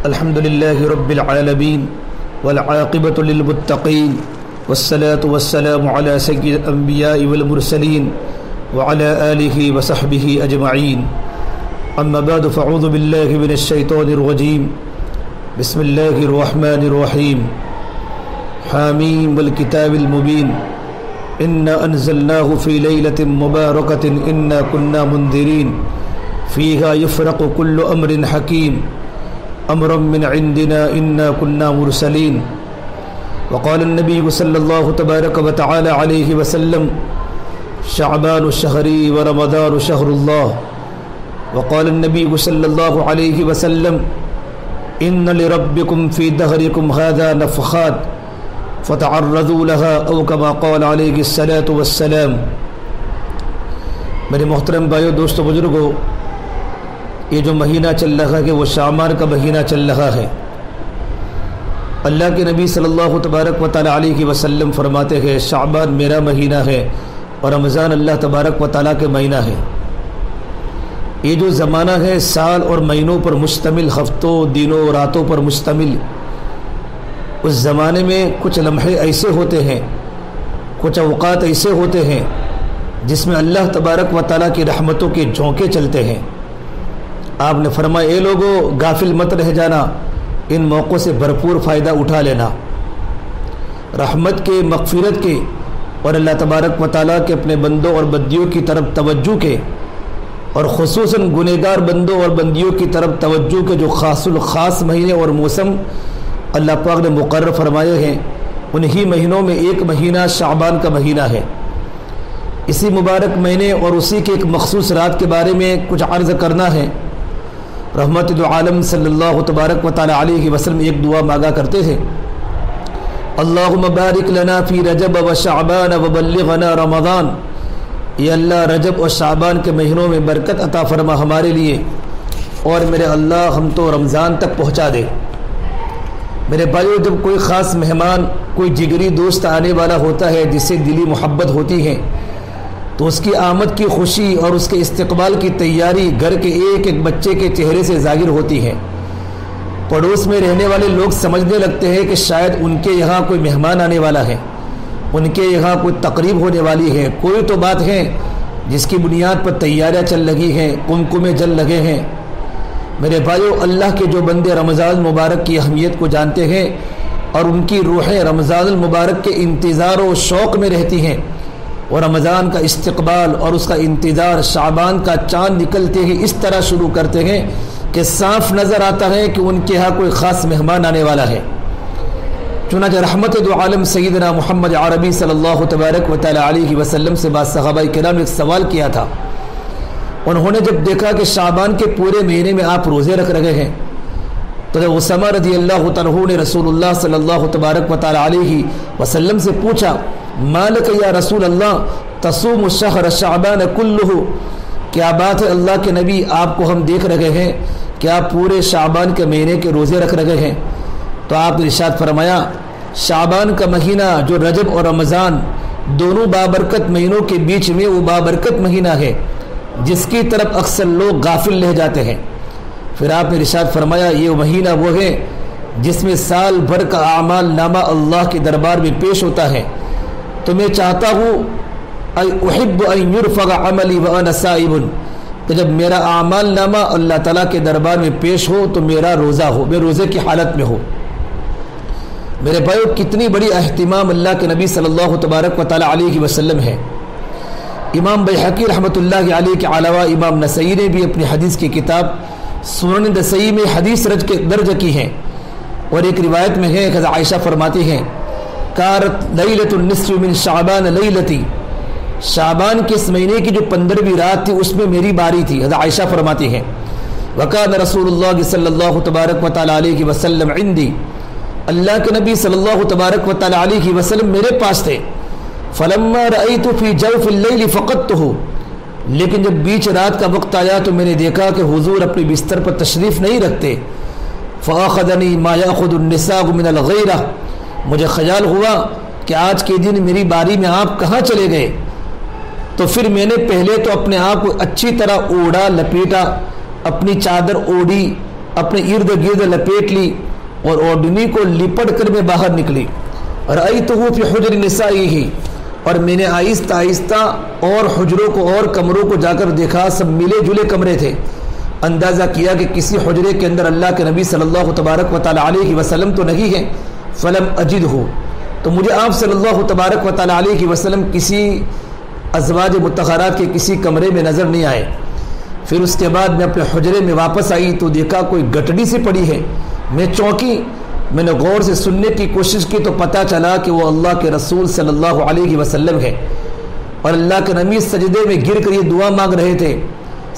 الحمد لله رب العالمين والعاقبة للمتقين والصلاة والسلام على سيد الأنبياء والمرسلين وعلى آله وصحبه أجمعين. أما بعد فأعوذ بالله من الشيطان الرجيم. بسم الله الرحمن الرحيم. حاميم والكتاب المبين إنا أنزلناه في ليلة مباركة إنا كنا منذرين فيها يفرق كل أمر حكيم أمرا من عندنا إنا كنا مرسلين. وقال النبي صلى الله تبارك وتعالى عليه وسلم شعبان شهري ورمضان شهر الله. وقال النبي صلى الله عليه وسلم إن لربكم في دهركم هذا نفخات فتعرضوا لها أو كما قال عليه الصلاة والسلام. میرے محترم بھائیو، دوستو، بزرگو، یہ جو مہینہ چل رہا ہے وہ شعبان کا مہینہ چل رہا ہے. اللہ کے نبی صلی اللہ تبارک و تعالیٰ علیہ وسلم فرماتے ہیں شعبان میرا مہینہ ہے اور رمضان اللہ تبارک و تعالیٰ کے مہینہ ہے. یہ جو زمانہ ہے سال اور مہینوں پر مشتمل، ہفتوں، دنوں، راتوں پر مشتمل، اس زمانے میں کچھ لمحے ایسے ہوتے ہیں، کچھ اوقات ایسے ہوتے ہیں جس میں اللہ تبارک و تعالیٰ کی رحمتوں کے جھونکے چلتے ہیں. آپ نے فرمایا اے لوگو، غافل مت رہ جانا، ان موقعوں سے بھرپور فائدہ اٹھا لینا. رحمت کے، مغفرت کے اور اللہ تبارک و تعالیٰ کے اپنے بندوں اور بندیوں کی طرف توجہ کے، اور خصوصاً گنہگار بندوں اور بندیوں کی طرف توجہ کے جو خاص الخاص مہینے اور موسم اللہ پاک نے مقرر فرمائے ہیں، انہی مہینوں میں ایک مہینہ شعبان کا مہینہ ہے. اسی مبارک مہینے اور اسی کے ایک مخصوص رات کے بارے میں کچھ عرض کرنا ہے. رحمت دو عالم صلی اللہ تبارک و تعالی علیہ وسلم ایک دعا مانگا کرتے تھے، اللہم بارک لنا فی رجب و شعبان وبلغنا رمضان. یہ اللہ رجب اور شعبان کے مہینوں میں برکت عطا فرما ہمارے لیے، اور میرے اللہ ہم تو رمضان تک پہنچا دے. میرے بھائیو، جب کوئی خاص مہمان، کوئی جگری دوست آنے والا ہوتا ہے جس سے دلی محبت ہوتی ہے، تو اس کی آمد کی خوشی اور اس کے استقبال کی تیاری گھر کے ایک ایک بچے کے چہرے سے ظاہر ہوتی ہے. پڑوس میں رہنے والے لوگ سمجھنے لگتے ہیں کہ شاید ان کے یہاں کوئی مہمان آنے والا ہے، ان کے یہاں کوئی تقریب ہونے والی ہے، کوئی تو بات ہے جس کی بنیاد پر تیاریاں چل رہی ہیں، قمقمے جل لگے ہیں. میرے بھائیو، اللہ کے جو بندے رمضان المبارک کی اہمیت کو جانتے ہیں اور ان کی روحیں رمضان المبارک کے انتظار و شوق میں رہتی ہیں، اور رمضان کا استقبال اور اس کا انتظار شعبان کا چاند نکلتے ہی اس طرح شروع کرتے ہیں کہ صاف نظر آتا ہے کہ ان کے ہاں کوئی خاص مہمان آنے والا ہے. چنانچہ رحمت دو عالم سیدنا محمد عربی صلی اللہ تبارک و تعالی علیہ وسلم سے بعض صحابہ کرام نے ایک سوال کیا تھا. انہوں نے جب دیکھا کہ شعبان کے پورے مہینے میں آپ روزے رکھ رہے ہیں، تو جب اسامہ رضی اللہ تعالیٰ نے رسول اللہ صلی اللہ تبارک و تعالی علیہ وسلم سے پوچھا، مالک یا رسول اللہ تصوم الشہر شعبان کلہ، کیا بات ہے اللہ کے نبی، آپ کو ہم دیکھ رہے ہیں کہ آپ پورے شعبان کے مہینے کے روزے رکھ رہے ہیں. تو آپ نے ارشاد فرمایا، شعبان کا مہینہ جو رجب اور رمضان دونوں بابرکت مہینوں کے بیچ میں وہ بابرکت مہینہ ہے جس کی طرف اکثر لوگ غافل رہ جاتے ہیں. پھر آپ نے ارشاد فرمایا یہ مہینہ وہ ہے جس میں سال بھر کا اعمال نامہ اللہ کے دربار میں پیش ہوتا ہے. تو میں چاہتا ہوں احب ان یرفع عملی وانا صائم، کہ جب میرا اعمال نامہ اللہ تعالیٰ کے دربار میں پیش ہو تو میرا روزہ ہو، میں روزے کی حالت میں ہو. میرے بھائیو، کتنی بڑی اہتمام اللہ کے نبی صلی اللہ تبارک و تعالی علیہ وسلم ہے. امام بیہقی رحمۃ اللہ علیہ کے علاوہ امام نسائی نے بھی اپنی حدیث کی کتاب سنن نسائی میں حدیث درج کی ہیں، اور ایک روایت میں ہے کہ عائشہ فرماتی ہیں، کارت لیلۃ النصف من شعبان لیلتی، شعبان کے اس مہینے کی جو 15ویں رات تھی اس میں میری باری تھی. حضرت عائشہ فرماتی ہیں، وکان رسول اللہ صلی اللہ تبارک و تعالی علیہ وسلم عندی، اللہ کے نبی صلی اللہ تبارک و تعالی علیہ وسلم میرے پاس تھے. فلما رأیت فی جوف اللیل فقدتہ، لیکن جب بیچ رات کا وقت آیا تو میں نے دیکھا کہ حضور اپنے بستر پر تشریف نہیں رکھتے. فاخذنی ما یاخذ النساء من الغیرہ، مجھے خیال ہوا کہ آج کے دن میری باری میں آپ کہاں چلے گئے. تو پھر میں نے پہلے تو اپنے آپ کو اچھی طرح اوڑھا، لپیٹا، اپنی چادر اوڑھی اپنے ارد گرد لپیٹ لی اور اوڑھنی کو لپٹ کر میں باہر نکلی. رأیتہ فی حجر نسائہ، اور میں نے آہستہ آہستہ اور حجروں کو اور کمروں کو جا کر دیکھا، سب ملے جلے کمرے تھے. اندازہ کیا کہ کسی حجرے کے اندر اللہ کے نبی صلی اللہ تبارک و تعالی علیہ وسلم تو نہیں ہیں. فلم اجدہ، تو مجھے آپ صلی اللہ تبارک و تعالی علیہ وسلم کسی ازواج مطہرات کے کسی کمرے میں نظر نہیں آئے. پھر اس کے بعد میں اپنے حجرے میں واپس آئی تو دیکھا کوئی گٹڑی سی پڑی ہے. میں چونکی. میں نے غور سے سننے کی کوشش کی تو پتہ چلا کہ وہ اللہ کے رسول صلی اللہ علیہ وسلم ہے، اور اللہ کے نبی سجدے میں گر کر یہ دعا مانگ رہے تھے،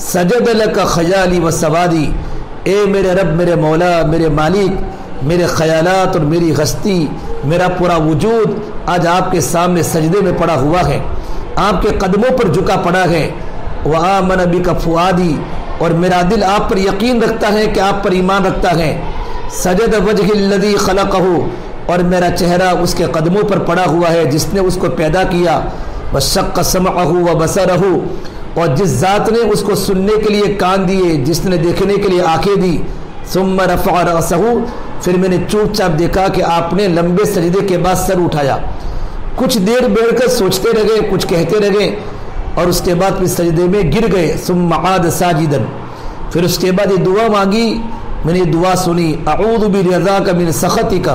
سجد لک خیالی و سوادی، اے میرے رب، میرے مولا، میرے مالک، میرے خیالات اور میری ہستی، میرا پورا وجود آج آپ کے سامنے سجدے میں پڑا ہوا ہے، آپ کے قدموں پر جھکا پڑا ہے. وآمن بک فؤادی، اور میرا دل آپ پر یقین رکھتا ہے کہ آپ پر ایمان رکھتا ہے. سجد وجہ الذی خلقہ، اور میرا چہرہ اس کے قدموں پر پڑا ہوا ہے جس نے اس کو پیدا کیا. وشق سمعہ وبصرہ، اور جس ذات نے اس کو سننے کے لیے کان دیے، جس نے دیکھنے کے لیے آنکھیں دی. ثم رفع رأسہ، پھر میں نے چوپ چاپ دیکھا کہ آپ نے لمبے سجدے کے بعد سر اٹھایا. کچھ دیر بیٹھ کر سوچتے رہے، کچھ کہتے رہے، اور اس کے بعد پھر سجدے میں گر گئے. ثم عاد ساجدا، پھر اس کے بعد یہ دعا مانگی. میں نے دعا سنی، اعوذ برضاک من سخطک،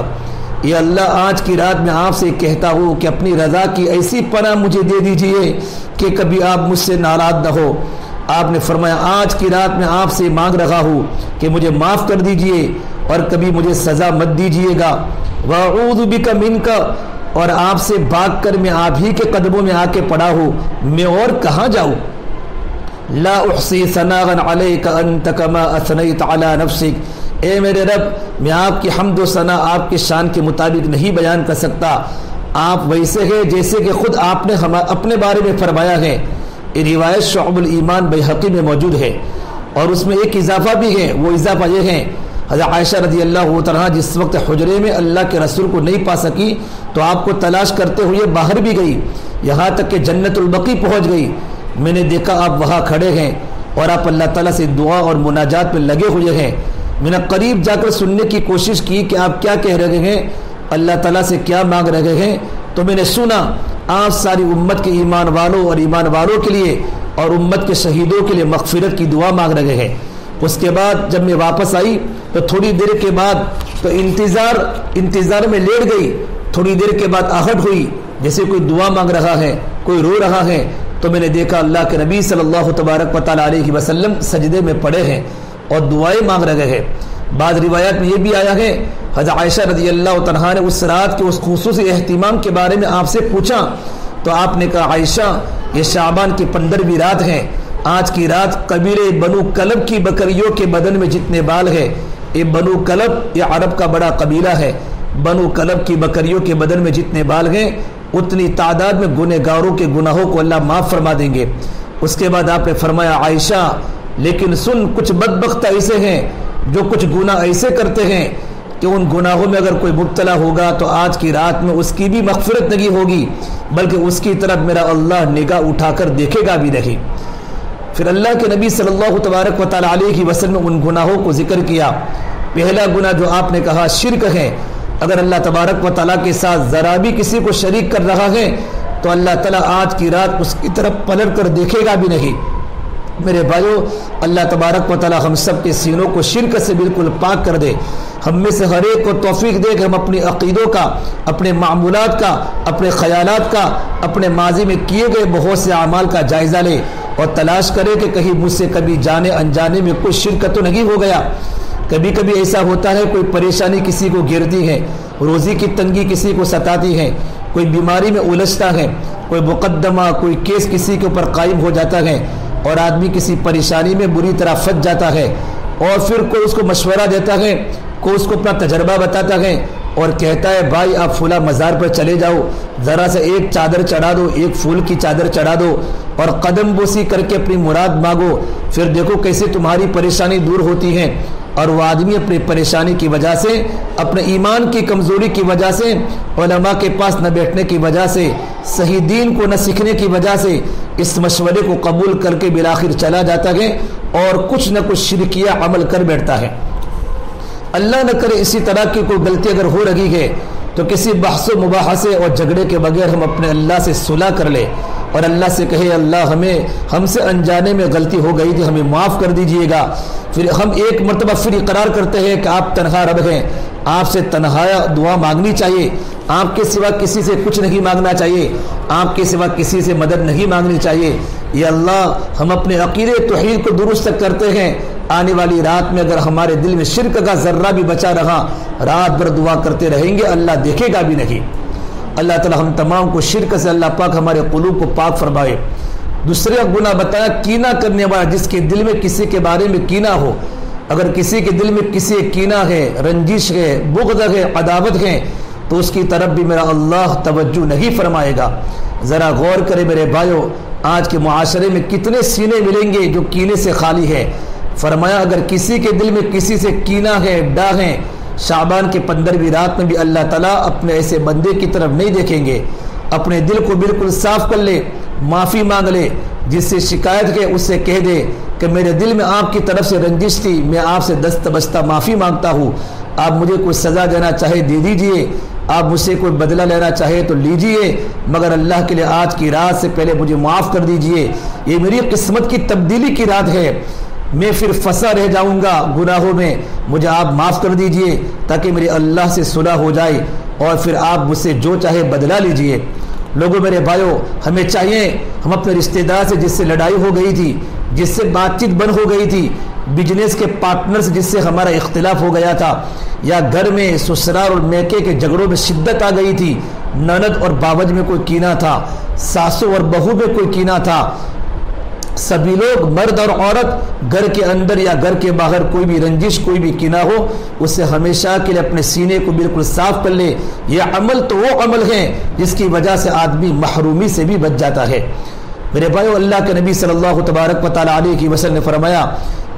یہ اللہ آج کی رات میں آپ سے کہتا ہوں کہ اپنی رضا کی ایسی پناہ مجھے دے دیجئے کہ کبھی آپ مجھ سے ناراض نہ ہو. آپ نے فرمایا آج کی رات میں آپ سے مانگ رہا ہوں کہ مجھے معاف کر دیجئے اور کبھی مجھے سزا مت دیجئے گا. واعوذ بک منک، اور آپ سے بھاگ کر میں آپ ہی کے قدموں میں آ کے پڑا ہوں، میں اور کہاں جاؤں. لا احصی ثناء علیک انت کما اثنیت علی نفسک، اے میرے رب، میں آپ کی حمد و ثنا آپ کے شان کے مطابق نہیں بیان کر سکتا. آپ ویسے ہیں جیسے کہ خود آپ نے اپنے بارے میں فرمایا ہے. یہ روایت شعب الایمان بیہقی میں موجود ہے، اور اس میں ایک اضافہ بھی ہے. وہ اضافہ یہ ہے، حضرت عائشہ رضی اللہ عنہا جس وقت حجرے میں اللہ کے رسول کو نہیں پا سکی تو آپ کو تلاش کرتے ہوئے باہر بھی گئی، یہاں تک کہ جنت البقیع پہنچ گئی. میں نے دیکھا آپ وہاں کھڑے ہیں اور آپ اللہ تعالیٰ سے دعا اور مناجات میں لگے ہوئے ہیں. میں نے قریب جا کر سننے کی کوشش کی کہ آپ کیا کہہ رہے ہیں، اللہ تعالیٰ سے کیا مانگ رہے ہیں. تو میں نے سنا آپ ساری امت کے ایمان والوں اور ایمان والوں کے لیے اور امت کے شہیدوں کے لیے مغفرت کی دعا مانگ رہے ہیں. اس کے بعد جب میں واپس آئی تو تھوڑی دیر کے بعد تو انتظار میں لیٹ گئی. تھوڑی دیر کے بعد آہٹ ہوئی جیسے کوئی دعا مانگ رہا ہے، کوئی رو رہا ہے. تو میں نے دیکھا اللہ کے نبی صلی اللہ تبارک و تعالی علیہ وسلم سجدے میں پڑے ہیں اور دعائیں مانگ رہے ہیں. بعض روایات میں یہ بھی آیا ہے حضرت عائشہ رضی اللہ عنہا نے اس رات کے اس خصوصی اہتمام کے بارے میں آپ سے پوچھا تو آپ نے کہا عائشہ یہ شعبان کی 15ویں رات ہے. آج کی رات قبیلے بنو کلب کی بکریوں کے بدن میں جتنے بال ہے، یہ بنو کلب یہ عرب کا بڑا قبیلہ ہے، بنو کلب کی بکریوں کے بدن میں جتنے بال ہیں اتنی تعداد میں گنہگاروں کے گناہوں کو اللہ معاف فرما دیں گے. اس کے بعد آپ نے فرمایا عائشہ لیکن سن، کچھ بدبخت ایسے ہیں جو کچھ گناہ ایسے کرتے ہیں کہ ان گناہوں میں اگر کوئی مبتلا ہوگا تو آج کی رات میں اس کی بھی مغفرت نہیں ہوگی بلکہ اس کی طرف میرا اللہ نگاہ اٹھا کر دیکھے گا بھی نہیں. پھر اللہ کے نبی صلی اللہ تبارک و تعالی علیہ وسلم ان گناہوں کو ذکر کیا. پہلا گناہ جو آپ نے کہا شرک ہے. اگر اللہ تبارک و تعالیٰ کے ساتھ ذرا بھی کسی کو شریک کر رہا ہے تو اللہ تعالیٰ آج کی رات اس کی طرف پلٹ کر دیکھے گا بھی نہیں. میرے بھائیو، اللہ تبارک و تعالیٰ ہم سب کے سینوں کو شرک سے بالکل پاک کر دے. ہم میں سے ہر ایک کو توفیق دے کہ ہم اپنی عقیدوں کا، اپنے معمولات کا، اپنے خیالات کا، اپنے ماضی میں کیے گئے بہت سے اعمال کا جائزہ لے اور تلاش کرے کہ کہیں مجھ سے کبھی جانے انجانے میں کوئی شرک تو نہیں ہو گیا. کبھی کبھی ایسا ہوتا ہے کوئی پریشانی کسی کو گھیرتی ہے، روزی کی تنگی کسی کو ستاتی ہے، کوئی بیماری میں الجھتا ہے، کوئی مقدمہ کوئی کیس کسی کے اوپر قائم ہو جاتا ہے اور آدمی کسی پریشانی میں بری طرح پھنس جاتا ہے اور پھر کوئی اس کو مشورہ دیتا ہے، کوئی اس کو اپنا تجربہ بتاتا ہے اور کہتا ہے بھائی آپ فلاں مزار پر چلے جاؤ، ذرا سے ایک چادر چڑھا دو، ایک پھول کی چادر چڑھا دو اور قدم بوسی کر کے اپنی مراد مانگو، پھر دیکھو کیسے تمہاری پریشانی دور ہوتی ہے. اور وہ آدمی اپنی پریشانی کی وجہ سے، اپنے ایمان کی کمزوری کی وجہ سے، علماء کے پاس نہ بیٹھنے کی وجہ سے، صحیح دین کو نہ سیکھنے کی وجہ سے اس مشورے کو قبول کر کے بالآخر چلا جاتا ہے اور کچھ نہ کچھ شرکیہ عمل کر بیٹھتا ہے. اللہ نہ کرے اسی طرح کی کوئی غلطی اگر ہو رہی ہے تو کسی بحث و مباحثے اور جھگڑے کے بغیر ہم اپنے اللہ سے صلح کر لیں اور اللہ سے کہے اللہ ہم سے انجانے میں غلطی ہو گئی تھی، ہمیں معاف کر دیجئے گا۔ پھر ہم ایک مرتبہ پھر اقرار کرتے ہیں کہ آپ تنہا رب ہیں، آپ سے تنہا دعا مانگنی چاہیے، آپ کے سوا کسی سے کچھ نہیں مانگنا چاہیے، آپ کے سوا کسی سے مدد نہیں مانگنی چاہیے۔ یا اللہ ہم اپنے عقیدے توحید کو درست کرتے ہیں، آنے والی رات میں اگر ہمارے دل میں شرک کا ذرہ بھی بچا رہا، رات بھر دعا کرتے رہیں گے، اللہ دیکھے گا بھی نہیں۔ اللہ تعالی ہم تمام کو شرک سے اللہ پاک ہمارے قلوب کو پاک فرمائے۔ دوسرا گناہ بتایا کینہ کرنے والا، جس کے دل میں کسی کے بارے میں کینہ ہو۔ اگر کسی کے دل میں کسی کینہ ہے، رنجش ہے، بغض ہے، عداوت ہے، تو اس کی طرف بھی میرا اللہ توجہ نہیں فرمائے گا۔ ذرا غور کرے میرے بھائیو، آج کے معاشرے میں کتنے سینے ملیں گے جو کینے سے خالی ہے۔ فرمایا اگر کسی کے دل میں کسی سے کینہ ہے، ڈاہ ہے، شعبان کے 15ویں رات میں بھی اللہ تعالیٰ اپنے ایسے بندے کی طرف نہیں دیکھیں گے۔ اپنے دل کو بالکل صاف کر لے، معافی مانگ لے، جس سے شکایت ہے اس سے کہہ دے کہ میرے دل میں آپ کی طرف سے رنجش تھی، میں آپ سے دست بستہ معافی مانگتا ہوں، آپ مجھے کوئی سزا دینا چاہے دے دیجئے، آپ مجھ سے کوئی بدلہ لینا چاہے تو لیجئے، مگر اللہ کے لیے آج کی رات سے پہلے مجھے معاف کر دیجئے، یہ میری قسمت کی تبدیلی کی رات ہے، میں پھر پھنسا رہ جاؤں گا گناہوں میں، مجھے آپ معاف کر دیجئے تاکہ میرے اللہ سے صلح ہو جائے اور پھر آپ مجھ سے جو چاہے بدلہ لیجئے۔ لوگوں میرے بھائیو، ہمیں چاہیے ہم اپنے رشتہ دار سے جس سے لڑائی ہو گئی تھی، جس سے بات چیت بند ہو گئی تھی، بزنس کے پارٹنر سے جس سے ہمارا اختلاف ہو گیا تھا، یا گھر میں سسرال اور میکے کے جھگڑوں میں شدت آ گئی تھی، نند اور باوج میں کوئی کینہ تھا، ساسو اور بہو میں کوئی کینہ تھا، سبھی لوگ مرد اور عورت گھر کے اندر یا گھر کے باہر کوئی بھی رنجش کوئی بھی کینہ ہو، اس سے ہمیشہ کے لیے اپنے سینے کو بالکل صاف کر لے۔ یہ عمل تو وہ عمل ہے جس کی وجہ سے آدمی محرومی سے بھی بچ جاتا ہے۔ میرے بھائیو، اللہ کے نبی صلی اللہ تبارک و تعالی علیہ وسلم نے فرمایا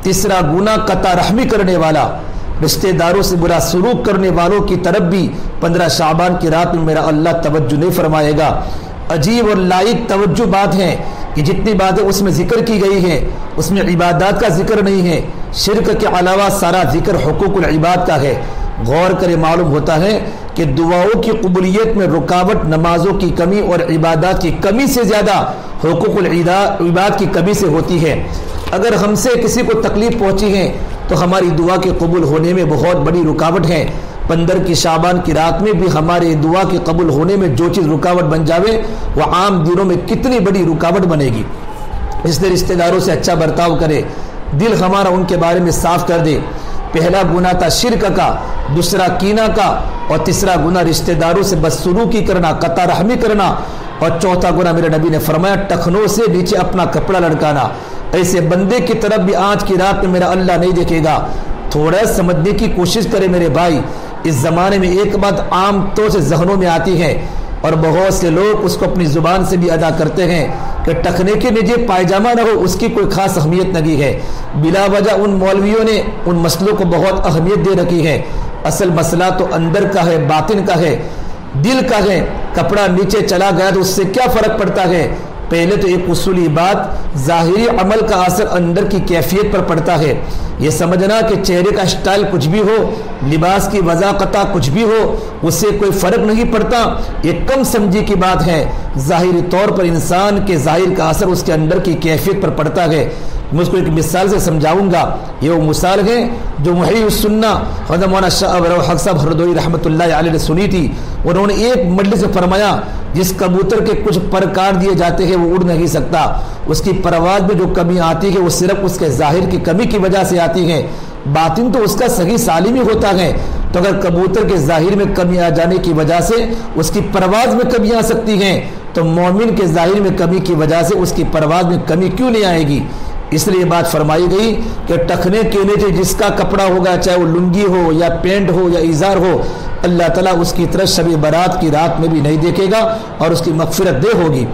تیسرا گناہ قطع رحمی کرنے والا، رشتہ داروں سے برا سلوک کرنے والوں کی طرف بھی 15 شعبان کی رات میں میرا اللہ توجہ نہیں فرمائے گا۔ عجیب اور لائق توجہ بات ہے کہ جتنی باتیں اس میں ذکر کی گئی ہیں اس میں عبادات کا ذکر نہیں ہے، شرک کے علاوہ سارا ذکر حقوق العباد کا ہے۔ غور کرے معلوم ہوتا ہے کہ دعاؤں کی قبولیت میں رکاوٹ نمازوں کی کمی اور عبادات کی کمی سے زیادہ حقوق العباد کی کمی سے ہوتی ہے۔ اگر ہم سے کسی کو تکلیف پہنچی ہے تو ہماری دعا کے قبول ہونے میں بہت بڑی رکاوٹ ہے۔ 15 کی شعبان کی رات میں بھی ہمارے دعا کے قبول ہونے میں جو چیز رکاوٹ بن جاوے وہ عام دنوں میں کتنی بڑی رکاوٹ بنے گی۔ اس لیے رشتہ داروں سے اچھا برتاؤ کرے، دل ہمارا ان کے بارے میں صاف کر دے۔ پہلا گناہ تھا شرک کا، دوسرا کینہ کا، اور تیسرا گناہ رشتہ داروں سے بدسلوکی کرنا، قطع رحمی کرنا، اور چوتھا گناہ میرے نبی نے فرمایا ٹخنوں سے نیچے اپنا کپڑا لڑکانا۔ ایسے بندے کی طرف بھی آج کی رات میں میرا اللہ نہیں دیکھے گا۔ تھوڑا سمجھنے کی کوشش کرے میرے بھائی، اس زمانے میں ایک بات عام طور سے ذہنوں میں آتی ہے اور بہت سے لوگ اس کو اپنی زبان سے بھی ادا کرتے ہیں کہ ٹخنے کے نیچے پائجامہ نہ ہو اس کی کوئی خاص اہمیت نہیں ہے۔ بلا وجہ ان مولویوں نے ان مسئلوں کو بہت اہمیت دے رکھی ہے۔ اصل مسئلہ تو اندر کا ہے، باطن کا ہے، دل کا ہے۔ کپڑا نیچے چلا گیا تو اس سے کیا فرق پڑتا ہے؟ پہلے تو ایک اصولی بات، ظاہری عمل کا اثر اندر کی کیفیت پر پڑتا ہے۔ یہ سمجھنا کہ چہرے کا سٹائل کچھ بھی ہو، لباس کی وضاقتہ کچھ بھی ہو، اس سے کوئی فرق نہیں پڑتا، یہ کم سمجھی کی بات ہے۔ ظاہری طور پر انسان کے ظاہر کا اثر اس کے اندر کی کیفیت پر پڑتا ہے۔ میں اس کو ایک مثال سے سمجھاؤں گا۔ یہ وہ مثال ہے جو محی السنہ حضرت مولانا شاہ حق صاحب ہردوئی رحمۃ اللہ علیہ نے سنی تھی۔ انہوں نے ایک مجلس سے فرمایا جس کبوتر کے کچھ پر کاٹ دیے جاتے ہیں وہ اڑ نہیں سکتا، اس کی پرواز میں جو کمی آتی ہے وہ صرف اس کے ظاہر کی کمی کی وجہ سے آتی ہے، باطن تو اس کا صحیح سالم ہی ہوتا ہے۔ تو اگر کبوتر کے ظاہر میں کمی آ جانے کی وجہ سے اس کی پرواز میں کمی آ سکتی ہے تو مومن کے ظاہر میں کمی کی وجہ سے اس کی پرواز میں کمی کیوں نہیں آئے گی؟ اس لیے بات فرمائی گئی کہ ٹخنے کے نیچے جس کا کپڑا ہوگا، چاہے وہ لنگی ہو یا پینٹ ہو یا ازار ہو، اللہ تعالیٰ اس کی طرف شب برات کی رات میں بھی نہیں دیکھے گا اور اس کی مغفرت دے ہوگی۔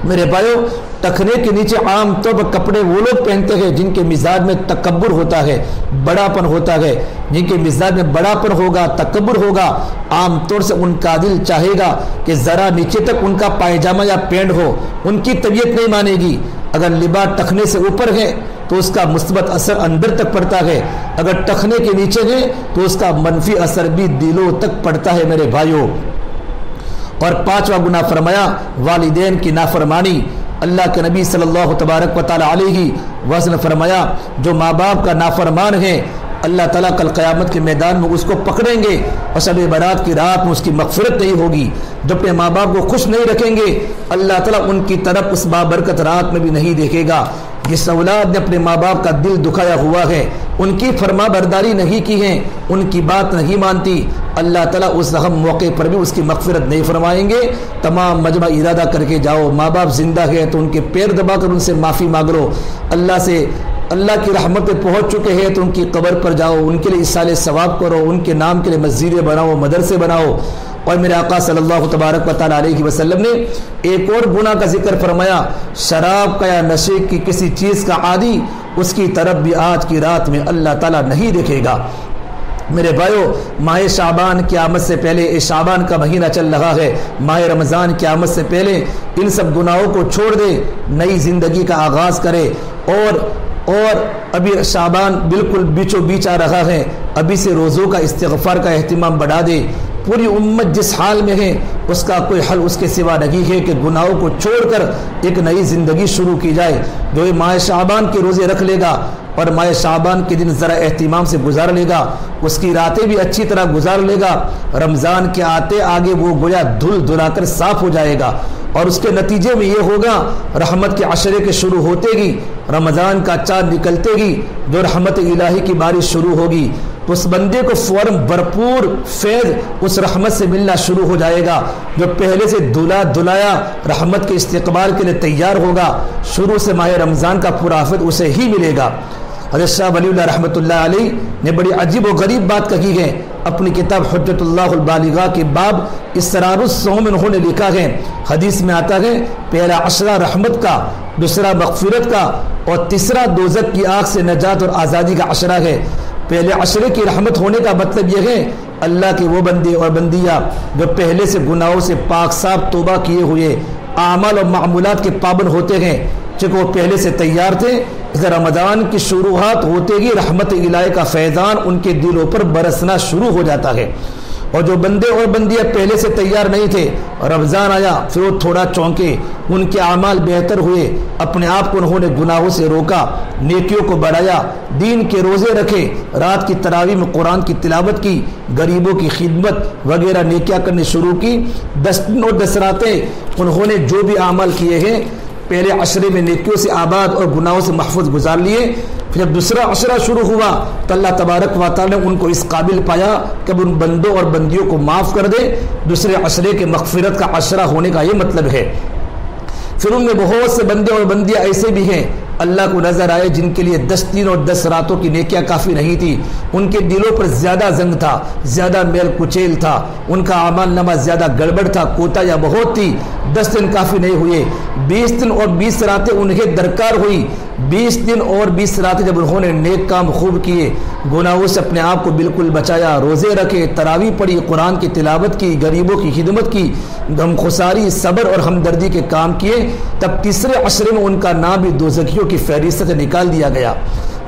میرے بھائیو ٹخنے کے نیچے عام طور پر کپڑے وہ لوگ پہنتے ہیں جن کے مزاج میں تکبر ہوتا ہے، بڑا پن ہوتا ہے۔ جن کے مزاج میں بڑا پن ہوگا، تکبر ہوگا، عام طور سے ان کا دل چاہے گا کہ ذرا نیچے تک ان کا پائجامہ یا پینٹ ہو، ان کی طبیعت نہیں مانے گی۔ اگر لباس ٹخنے سے اوپر ہے تو اس کا مثبت اثر اندر تک پڑتا ہے، اگر ٹخنے کے نیچے ہے تو اس کا منفی اثر بھی دلوں تک پڑتا ہے میرے بھائیوں۔ اور پانچواں گناہ فرمایا والدین کی نافرمانی۔ اللہ کے نبی صلی اللہ تبارک و تعالی علیہ وسلم فرمایا جو ماں باپ کا نافرمان ہے اللہ تعالیٰ کل قیامت کے میدان میں اس کو پکڑیں گے اور شب برات کی رات میں اس کی مغفرت نہیں ہوگی۔ جو اپنے ماں باپ کو خوش نہیں رکھیں گے اللہ تعالیٰ ان کی طرف اس بابرکت رات میں بھی نہیں دیکھے گا۔ جس اولاد نے اپنے ماں باپ کا دل دکھایا ہوا ہے، ان کی فرما برداری نہیں کی ہے، ان کی بات نہیں مانتی، اللہ تعالیٰ اس اہم موقع پر بھی اس کی مغفرت نہیں فرمائیں گے۔ تمام مجمع ارادہ کر کے جاؤ، ماں باپ زندہ ہے تو ان کے پیر دبا کر ان سے معافی مانگ لو، اللہ سے اللہ کی رحمت پہ پہنچ چکے ہیں تو ان کی قبر پر جاؤ، ان کے لیے ایصال ثواب کرو، ان کے نام کے لیے مسجدیں بناؤ، مدرسے بناؤ۔ اور میرے آقا صلی اللہ تبارک و تعالی علیہ وسلم نے ایک اور گناہ کا ذکر فرمایا، شراب کا یا نشے کی کسی چیز کا عادی، اس کی طرف بھی آج کی رات میں اللہ تعالیٰ نہیں دیکھے گا۔ میرے بھائیو ماہ شعبان کی آمد سے پہلے، شعبان کا مہینہ چل رہا ہے، ماہ رمضان کی آمد سے پہلے ان سب گناہوں کو چھوڑ دے، نئی زندگی کا آغاز کرے۔ اور ابھی شعبان بالکل بیچو بیچ آ رہا ہے، ابھی سے روزوں کا استغفار کا اہتمام بڑھا دے۔ پوری امت جس حال میں ہے اس کا کوئی حل اس کے سوا نہیں ہے کہ گناہوں کو چھوڑ کر ایک نئی زندگی شروع کی جائے۔ جو یہ ماہ شعبان کے روزے رکھ لے گا اور ماہ شعبان کے دن ذرا اہتمام سے گزار لے گا، اس کی راتیں بھی اچھی طرح گزار لے گا، رمضان کے آتے آگے وہ گویا دھل دھلا کر صاف ہو جائے گا۔ اور اس کے نتیجے میں یہ ہوگا رحمت کے عشرے کے شروع ہوتے گی، رمضان کا چاند نکلتے گی، جو رحمت الہی کی بارش شروع ہوگی تو اس بندے کو فوراً بھرپور فیض اس رحمت سے ملنا شروع ہو جائے گا۔ جو پہلے سے دھلا دھلایا رحمت کے استقبال کے لیے تیار ہوگا، شروع سے ماہ رمضان کا پورا فیض اسے ہی ملے گا۔ حضرت شاہ ولی اللہ رحمۃ اللہ علیہ نے بڑی عجیب و غریب بات کہی ہے اپنی کتاب حجت اللہ البالغہ کے باب اسرار الصوم میں انہوں نے لکھا ہے، حدیث میں آتا ہے پہلا عشرہ رحمت کا، دوسرا مغفرت کا اور تیسرا دوزخ کی آگ سے نجات اور آزادی کا عشرہ ہے۔ پہلے عشرے کی رحمت ہونے کا مطلب یہ ہے اللہ کے وہ بندے اور بندیاں جو پہلے سے گناہوں سے پاک صاف توبہ کیے ہوئے اعمال اور معمولات کے پابند ہوتے ہیں، چونکہ وہ پہلے سے تیار تھے، اس رمضان کی شروعات ہوتے ہی رحمت الہی کا فیضان ان کے دلوں پر برسنا شروع ہو جاتا ہے۔ اور جو بندے اور بندیاں پہلے سے تیار نہیں تھے، رمضان آیا پھر وہ تھوڑا چونکے، ان کے اعمال بہتر ہوئے، اپنے آپ کو انہوں نے گناہوں سے روکا، نیکیوں کو بڑھایا، دین کے روزے رکھے، رات کی تراویح میں قرآن کی تلاوت کی، غریبوں کی خدمت وغیرہ نیکیاں کرنے شروع کی۔ 10 دن اور 10 راتیں انہوں نے جو بھی اعمال کیے ہیں پہلے عشرے میں نیکیوں سے آباد اور گناہوں سے محفوظ گزار لیے، پھر جب دوسرا عشرہ شروع ہوا تو اللہ تبارک و تعالی نے ان کو اس قابل پایا کہ ان بندوں اور بندیوں کو معاف کر دے۔ دوسرے عشرے کے مغفرت کا عشرہ ہونے کا یہ مطلب ہے۔ پھر ان میں بہت سے بندے اور بندیاں ایسے بھی ہیں اللہ کو نظر آئے جن کے لیے 10 دن اور 10 راتوں کی نیکیاں کافی نہیں تھی، ان کے دلوں پر زیادہ زنگ تھا، زیادہ میل کچیل تھا، ان کا اعمال نامہ زیادہ گڑبڑ تھا، کوتاہیاں بہت تھی، 10 دن کافی نہیں ہوئے، 20 دن اور 20 راتیں انہیں درکار ہوئی۔ 20 دن اور 20 راتیں جب انہوں نے نیک کام خوب کیے، گناہوں سے اپنے آپ کو بالکل بچایا، روزے رکھے، تراویح پڑھی، قرآن کی تلاوت کی، غریبوں کی خدمت کی، غمخساری، صبر اور ہمدردی کے کام کیے، تب تیسرے عشرے میں ان کا نام بھی دوزخیوں کی فہرست سے نکال دیا گیا۔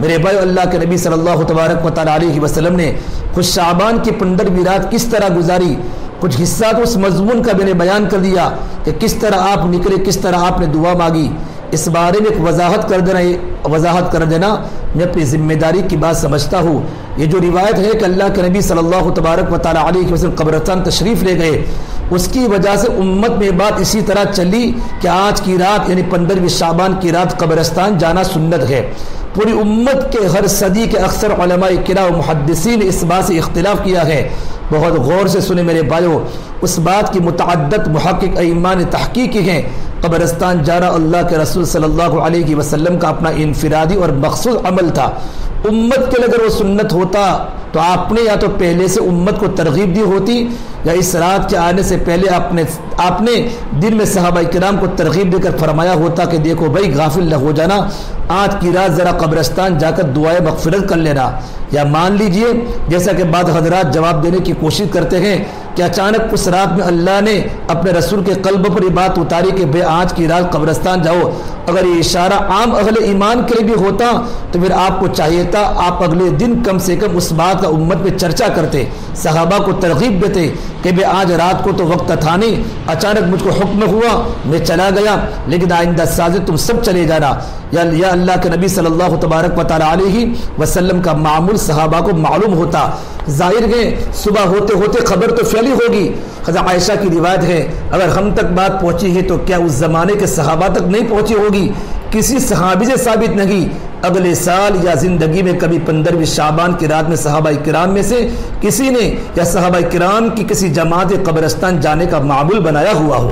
میرے بھائی اللہ کے نبی صلی اللہ تبارک و تعالی علیہ وسلم نے خوش شعبان کی 15ویں رات کس طرح گزاری، کچھ حصہ تو اس مضمون کا میں نے بیان کر دیا کہ کس طرح آپ نکلے، کس طرح آپ نے دعا مانگی، اس بارے میں ایک وضاحت کر دینا میں اپنی ذمہ داری کی بات سمجھتا ہوں۔ یہ جو روایت ہے کہ اللہ کے نبی صلی اللہ تبارک و تعالی علیہ وسلم قبرستان تشریف لے گئے، اس کی وجہ سے امت میں بات اسی طرح چلی کہ آج کی رات یعنی 15ویں شعبان کی رات قبرستان جانا سنت ہے۔ پوری امت کے ہر صدی کے اکثر علماء کرام و محدثین نے اس بات سے اختلاف کیا ہے۔ بہت غور سے سنے میرے بھائیوں، اس بات کی متعدد محقق ائمہ نے تحقیق کی ہیں۔ قبرستان جانا اللہ کے رسول صلی اللہ علیہ وسلم کا اپنا انفرادی اور مخصوص عمل تھا۔ امت کے لیے اگر وہ سنت ہوتا تو آپ نے یا تو پہلے سے امت کو ترغیب دی ہوتی یا اس رات کے آنے سے پہلے آپ نے دن میں صحابہ کرام کو ترغیب دے کر فرمایا ہوتا کہ دیکھو بھائی غافل نہ ہو جانا، آج کی رات ذرا قبرستان جا کر دعائے مغفرت کر لینا۔ یا مان لیجئے جیسا کہ بعض حضرات جواب دینے کی کوشش کرتے ہیں کہ اچانک اس رات میں اللہ نے اپنے رسول کے قلب پر یہ بات اتاری کہ بے آج کی رات قبرستان جاؤ۔ اگر یہ اشارہ عام اہل ایمان کے لیے بھی ہوتا تو پھر آپ کو چاہیے تھا آپ اگلے دن کم سے کم اس بات کا امت میں چرچا کرتے، صحابہ کو ترغیب دیتے کہ بے آج رات کو تو وقت تھا نہیں، اچانک مجھ کو حکم ہوا میں چلا گیا، لیکن آئندہ سازے تم سب چلے جانا۔ یا اللہ کے نبی صلی اللہ تبارک و تعالی علیہ وسلم کا معمول صحابہ کو معلوم ہوتا۔ ظاہر ہے صبح ہوتے ہوتے خبر تو پھیلی ہوگی۔ حضرت عائشہ کی روایت ہے اگر ہم تک بات پہنچی ہے تو کیا اس زمانے کے صحابہ تک نہیں پہنچی ہوگی؟ کسی صحابی سے ثابت نہیں اگلے سال یا زندگی میں کبھی 15ویں شعبان کی رات میں صحابہ کرام میں سے کسی نے یا صحابہ کرام کی کسی جماعت قبرستان جانے کا معمول بنایا ہوا ہو۔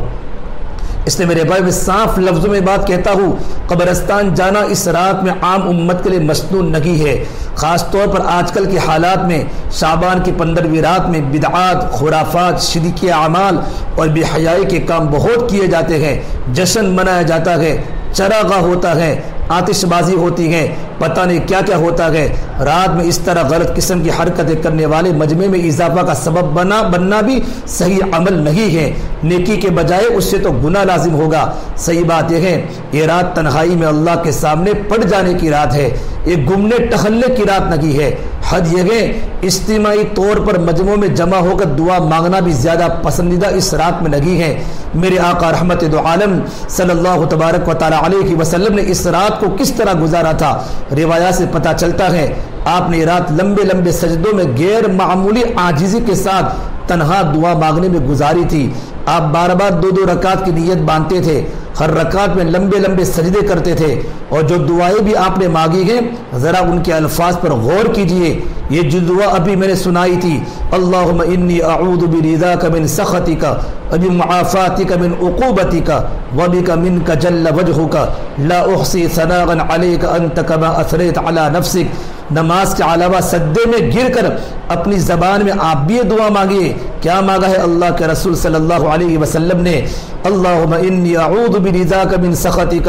اس لیے میرے بھائی میں صاف لفظوں میں بات کہتا ہوں، قبرستان جانا اس رات میں عام امت کے لیے مسنون نہیں ہے۔ خاص طور پر آج کل کے حالات میں شعبان کی 15ویں رات میں بدعات، خرافات، شرکی اعمال اور بے حیائی کے کام بہت کیے جاتے ہیں۔ جشن منایا جاتا ہے، چراغاں ہوتا ہے، آتش بازی ہوتی ہیں، پتہ نہیں کیا کیا ہوتا ہے۔ رات میں اس طرح غلط قسم کی حرکتیں کرنے والے مجمع میں اضافہ کا سبب بننا بھی صحیح عمل نہیں ہے، نیکی کے بجائے اس سے تو گناہ لازم ہوگا۔ صحیح بات یہ ہے یہ رات تنہائی میں اللہ کے سامنے پڑ جانے کی رات ہے، یہ گھومنے ٹہلنے کی رات نہیں ہے۔ حد یہ ہے اجتماعی طور پر مجموعوں میں جمع ہو کر دعا مانگنا بھی زیادہ پسندیدہ اس رات میں نہیں ہے۔ میرے آقا رحمت دو عالم صلی اللہ تبارک و تعالی علیہ وسلم نے اس رات کو کس طرح گزارا تھا، روایات سے پتہ چلتا ہے آپ نے رات لمبے لمبے سجدوں میں غیر معمولی عاجزی کے ساتھ تنہا دعا مانگنے میں گزاری تھی۔ آپ بار بار 2 رکعت کی نیت باندھتے تھے، ہر رکعت میں لمبے لمبے سجدے کرتے تھے، اور جو دعائیں بھی آپ نے مانگی ہیں ذرا ان کے الفاظ پر غور کیجئے۔ یہ جو دعا ابھی میں نے سنائی تھی، اللہم انی اعوذ برضاک من سخطک وبمعافاتک من عقوبتک وبک منک جل وجہک لا احصی ثناء علیک انت کما اثریت علی نفسک۔ نماز کے علاوہ سجدے میں گر کر اپنی زبان میں آپ بھی یہ دعا مانگیے۔ کیا مانگا ہے اللہ کے رسول صلی اللہ علیہ وسلم نے؟ اللہم انی اعوذ برضاک من سخطک،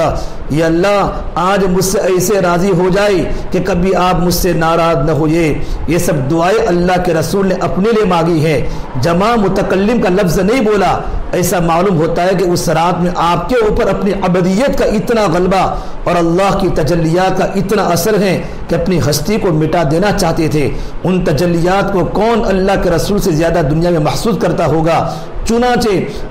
یا اللہ آج مجھ سے ایسے راضی ہو جائے کہ کبھی آپ مجھ سے ناراض نہ ہوئے۔ یہ سب دعائیں اللہ کے رسول نے اپنے لیے مانگی ہے، جمع متکلم کا لفظ نہیں بولا۔ ایسا معلوم ہوتا ہے کہ اس رات میں آپ کے اوپر اپنی عبدیت کا اتنا غلبہ اور اللہ کی تجلیات کا اتنا اثر ہے کہ اپنی ہستی کو مٹا دینا چاہتے تھے۔ ان تجلیات کو کون اللہ کے رسول سے زیادہ دنیا میں محسوس کرتا ہوگا؟ چنانچہ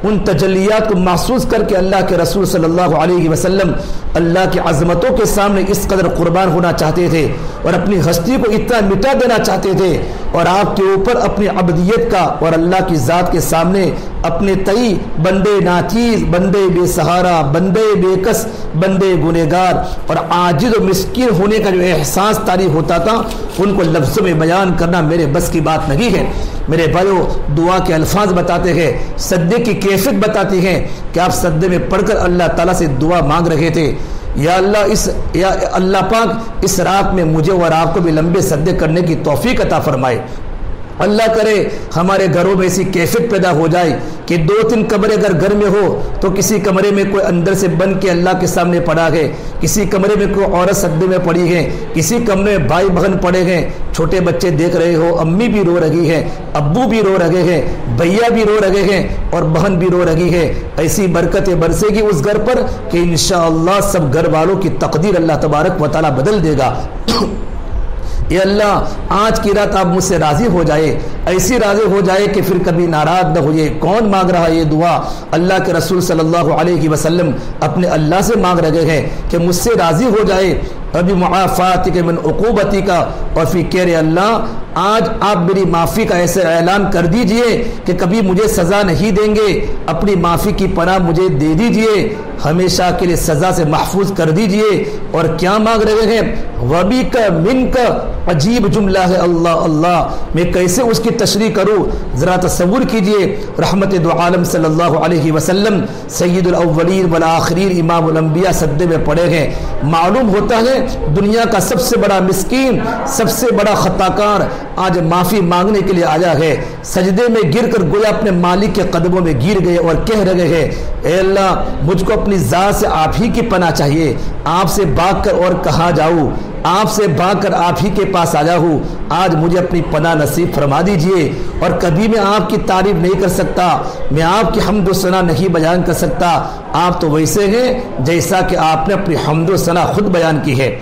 ان تجلیات کو محسوس کر کے اللہ کے رسول صلی اللہ علیہ وسلم اللہ کی عظمتوں کے سامنے اس قدر قربان ہونا چاہتے تھے اور اپنی ہستی کو اتنا مٹا دینا چاہتے تھے، اور آپ کے اوپر اپنی عبدیت کا اور اللہ کی ذات کے سامنے اپنے تئی بندے ناچیز، بندے بے سہارا، بندے بے کس، بندے گنہگار اور عاجز و مسکین ہونے کا جو احساس طاری ہوتا تھا ان کو لفظوں میں بیان کرنا میرے بس کی بات نہیں ہے۔ میرے بھائیو دعا کے الفاظ بتاتے ہیں، سجدے کی کیفیت بتاتی ہیں کہ آپ سجدے میں پڑھ کر اللہ تعالیٰ سے دعا مانگ رہے تھے، یا اللہ پاک اس رات میں مجھے اور آپ کو بھی لمبے سجدے کرنے کی توفیق عطا فرمائے۔ اللہ کرے ہمارے گھروں میں ایسی کیفیت پیدا ہو جائے کہ 2-3 کمرے اگر گھر میں ہو تو کسی کمرے میں کوئی اندر سے بن کے اللہ کے سامنے پڑا ہے، کسی کمرے میں کوئی عورت سجدے میں پڑی ہے، کسی کمرے میں بھائی بہن پڑے ہیں، چھوٹے بچے دیکھ رہے ہو، امی بھی رو رہی ہے، ابو بھی رو رہے ہیں، بھیا بھی رو رہے ہیں اور بہن بھی رو رہی ہے۔ ایسی برکتیں برسے گی اس گھر پر کہ انشاءاللہ سب گھر والوں کی تقدیر اللہ تبارک و تعالیٰ بدل دے گا۔ یا اللہ آج کی رات آپ مجھ سے راضی ہو جائے، ایسی راضی ہو جائے کہ پھر کبھی ناراض نہ ہوئے۔ کون مانگ رہا ہے یہ دعا؟ اللہ کے رسول صلی اللہ علیہ وسلم اپنے اللہ سے مانگ رہے ہیں کہ مجھ سے راضی ہو جائے، ابھی معافات من عقوبتی کا، اور پھر کہہ رہے اللہ آج آپ میری معافی کا ایسے اعلان کر دیجئے کہ کبھی مجھے سزا نہیں دیں گے، اپنی معافی کی پناہ مجھے دے دیجئے، ہمیشہ کے لیے سزا سے محفوظ کر دیجئے۔ اور کیا مانگ رہے ہیں؟ وَبِكَ مِنْكَ، عجیب جملہ ہے، اللہ اللہ، میں کیسے اس کی تشریح کروں؟ ذرا تصور کیجئے، رحمت دو عالم صلی اللہ علیہ وسلم سید الاولین والآخرین امام الانبیاء سجدے میں پڑے ہیں۔ معلوم ہوتا ہے دنیا کا سب سے بڑا مسکین، سب سے بڑا خطا کار آج معافی مانگنے کے لیے آیا ہے۔ سجدے میں گر کر گویا اپنے مالک کے قدموں میں گر گئے اور کہہ رہے ہیں، اے اللہ مجھ کو اپنی ذات سے آپ ہی کی پناہ چاہیے، آپ سے بھاگ کر اور کہاں جاؤں، آپ سے بھاگ کر آپ ہی کے پاس آیا ہوں، آج مجھے اپنی پناہ نصیب فرما دیجئے۔ اور کبھی میں آپ کی تعریف نہیں کر سکتا، میں آپ کی حمد و ثنا نہیں بیان کر سکتا، آپ تو ویسے ہیں جیسا کہ آپ نے اپنی حمد و ثنا خود بیان کی ہے۔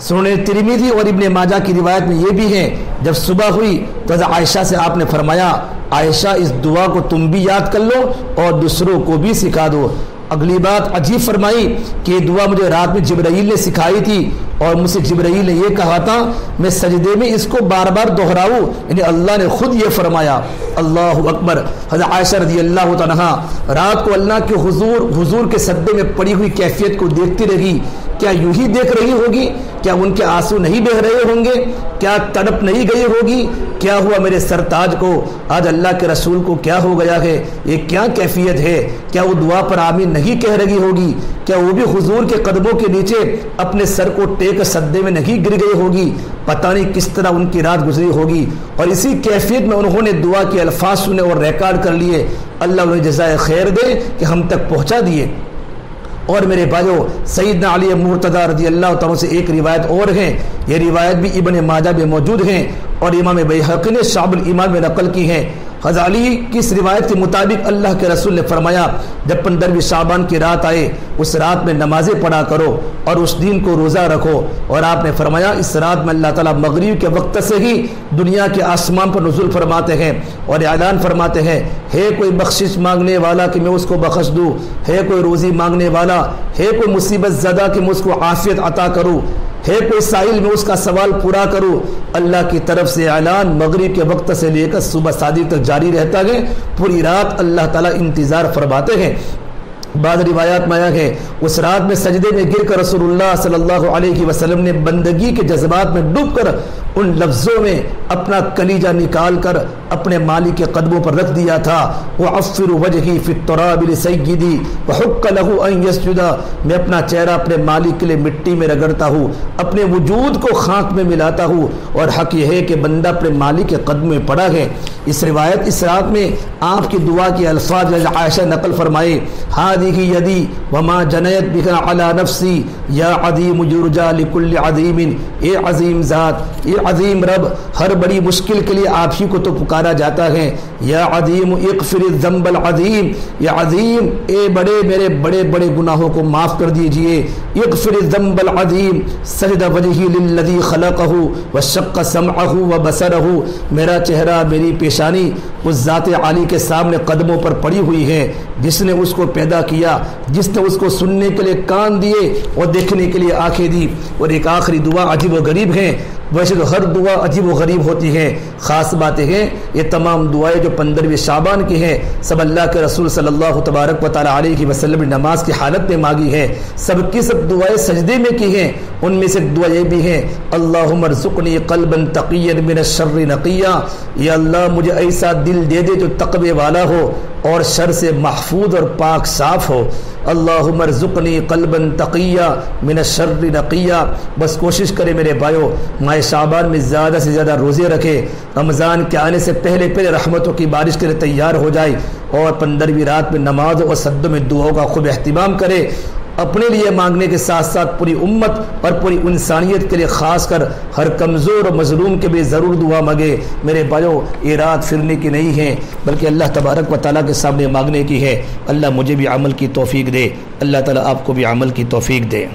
سنن ترمذی اور ابن ماجہ کی روایت میں یہ بھی ہے، جب صبح ہوئی تو عائشہ سے آپ نے فرمایا، عائشہ اس دعا کو تم بھی یاد کر لو اور دوسروں کو بھی سکھا دو۔ اگلی بات عجیب فرمائی کہ یہ دعا مجھے رات میں جبرائیل نے سکھائی تھی، اور مجھ سے جبرائیل نے یہ کہا تھا میں سجدے میں اس کو بار بار دہراؤں، یعنی اللہ نے خود یہ فرمایا۔ اللہ اکبر۔ حضرت عائشہ رضی اللہ عنہا رات کو اللہ کے حضور کے سجدے میں پڑی ہوئی کیفیت کو دیکھتی رہی۔ کیا یوں ہی دیکھ رہی ہوگی؟ کیا ان کے آنسو نہیں بہہ رہے ہوں گے؟ کیا تڑپ نہیں گئی ہوگی؟ کیا ہوا میرے سرتاج کو؟ آج اللہ کے رسول کو کیا ہو گیا ہے؟ یہ کیا کیفیت ہے؟ کیا وہ دعا پر آمین نہیں کہہ رہی ہوگی؟ کیا وہ بھی حضور کے قدموں کے نیچے اپنے سر کو ٹیک سجدے میں نہیں گر گئی ہوگی؟ پتہ نہیں کس طرح ان کی رات گزری ہوگی، اور اسی کیفیت میں انہوں نے دعا کے الفاظ سنے اور ریکارڈ کر لیے۔ اللہ انہیں جزائے خیر دے کہ ہم تک پہنچا دیے۔ اور میرے بھائیو، سیدنا علی مرتضیٰ رضی اللہ تعالیٰ سے ایک روایت اور ہے، یہ روایت بھی ابن ماجہ میں موجود ہیں اور امام بیہقی نے شعب الایمان میں نقل کی ہے۔ حضرت علی کی اس روایت کے مطابق اللہ کے رسول نے فرمایا، جب 15ویں شعبان کی رات آئے اس رات میں نمازیں پڑھا کرو اور اس دن کو روزہ رکھو۔ اور آپ نے فرمایا اس رات میں اللہ تعالیٰ مغرب کے وقت سے ہی دنیا کے آسمان پر نزول فرماتے ہیں اور اعلان فرماتے ہیں، ہے کوئی بخشش مانگنے والا کہ میں اس کو بخش دوں، ہے کوئی روزی مانگنے والا، ہے کوئی مصیبت زدہ کہ میں اس کو عافیت عطا کروں، ہے کوئی سائل میں اس کا سوال پورا کروں۔ اللہ کی طرف سے اعلان مغرب کے وقت سے لے کر صبح صادق تک جاری رہتا ہے، پوری رات اللہ تعالیٰ انتظار فرماتے ہیں۔ بعض روایات میں آیا ہے اس رات میں سجدے میں گر کر رسول اللہ صلی اللہ علیہ وسلم نے بندگی کے جذبات میں ڈوب کر ان لفظوں میں اپنا کلیجہ نکال کر اپنے مالک کے قدموں پر رکھ دیا تھا، وَعَفِّرُ وَجْهِي فِي التُّرَابِ لِسَيِّدِي وَحُقَّ لَهُ أَن يَسْجُدَ، میں اپنا چہرہ اپنے مالک کے لیے مٹی میں رگڑتا ہوں، اپنے وجود کو خاک میں ملاتا ہوں، اور حق یہ ہے کہ بندہ اپنے مالک کے قدم میں پڑا ہے۔ اس روایت اس رات میں آپ کی دعا کے الفاظ عائشہ نقل فرمائے، هذه يدي وما جنيت بها على نفسي يا عظيم يرجى لكل عظيم، اے عظیم ذات، اے عظیم رب، ہر بڑی مشکل کے لیے آپ ہی کو تو پکارا جاتا ہے۔ یا عظیم اغفر الذنب العظیم، یا عظیم اے بڑے میرے بڑے بڑے گناہوں کو معاف کر دیجئے۔ اغفر الذنب العظیم، سجد وجهي للذي خلقه وشق سمعه وبصره، میرا چہرہ میری پیشانی اس ذات عالی کے سامنے قدموں پر پڑی ہوئی ہے جس نے اس کو پیدا کیا، جس نے اس کو سننے کے لیے کان دیے اور دیکھنے کے لیے آنکھیں دی۔ اور ایک آخری دعا عجیب و غریب ہے، ویسے تو ہر دعا عجیب و غریب ہوتی ہے، خاص باتیں ہیں یہ تمام دعائیں جو 15ویں شعبان کی ہیں سب اللہ کے رسول صلی اللہ تبارک و تعالی علیہ وسلم نے نماز کی حالت میں مانگی ہے، سب کی سب دعائیں سجدے میں کی ہیں۔ ان میں سے دعا یہ بھی ہے، اللہم ارزقنی قلبا تقیا من الشر نقیا، یا اللہ مجھے ایسا دل دے دے جو تقوی والا ہو اور شر سے محفوظ اور پاک صاف ہو۔ اللہم ارزقنی قلبا تقیا من الشر نقیا۔ بس کوشش کرے میرے بھائیو، ماہ شعبان میں زیادہ سے زیادہ روزے رکھے، رمضان کے آنے سے پہلے پہلے رحمتوں کی بارش کے لیے تیار ہو جائے، اور 15ویں رات میں نماز اور سجدوں میں دعاؤں کا خوب اہتمام کرے۔ اپنے لیے مانگنے کے ساتھ ساتھ پوری امت اور پوری انسانیت کے لیے، خاص کر ہر کمزور اور مظلوم کے بھی ضرور دعا مانگے۔ میرے بھائیو یہ رات پھرنے کی نہیں ہے بلکہ اللہ تبارک و تعالیٰ کے سامنے مانگنے کی ہے۔ اللہ مجھے بھی عمل کی توفیق دے، اللہ تعالیٰ آپ کو بھی عمل کی توفیق دے۔